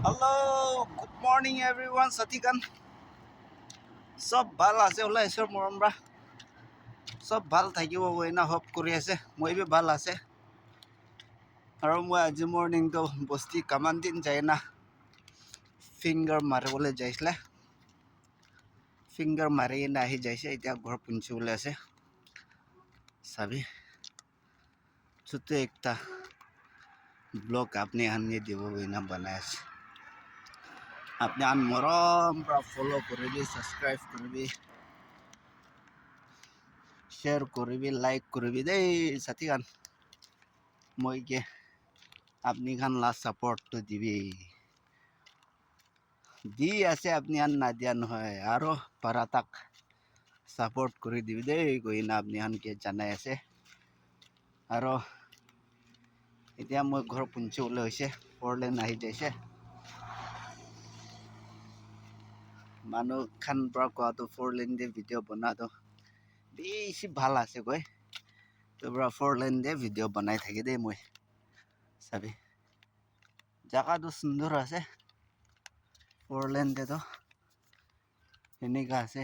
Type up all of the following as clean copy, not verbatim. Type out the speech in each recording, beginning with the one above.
Hello, good morning everyone. Satikan. Sob ভাল আছে ওলা ঈশ্বৰ মৰমৰা সব ভাল থাকিব না হোপ কৰি আছে মই বি ভাল আছে আৰু মই আজি মৰ্নিংটো বস্তি কামান দিন যায় না ফিংগাৰ মাৰিবলৈ যাইছিলে ফিংগাৰ মাৰি না আহি যাইছে এতিয়া ঘৰ পুঞ্চিবলৈ আছে চাবি ছোট একটা ব্লগ আপনি আনি দিব না বনাই আছে আপনি আন মৰম পৰা ফলো কৰিবি সাবস্ক্ৰাইব কৰিবি শ্বেয়াৰ কৰিবি লাইক কৰিবি দেই সাথীগান মই কে আপনি খান লাষ্ট সাপোৰ্টটো দিবি দি আছে আপনি আন না দিয়া নহয় আৰু পাৰাতাক সাপোৰ্ট কৰি দিবি দেই কই না আপনি আনকে জানাই আছে আৰু এতিয়া মই ঘৰ পুঞ্চিবলৈ হৈছে 4 লেন আহি যাইছে মানুহ খান পৰা কোৱাটো 4 লেন দিয়ে ভিডিঅ' বনাটো বেছি ভাল আছে গৈ তো পৰা 4 লেন দিয়ে ভিডিঅ' বনাই থাকি দেই মই চাবি জায়গাটো সুন্দৰ আছে 4 লেন দিয়ে তো এনেকা আছে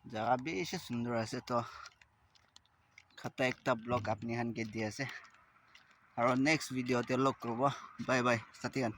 জায়গা বেছি সুন্দৰ আছে তো খাতা একটা ব্লগ আপনি হানকে দি আছে আৰু নেক্সট ভিডিঅ'তে লগ কৰিব বাই বাই সাথীগান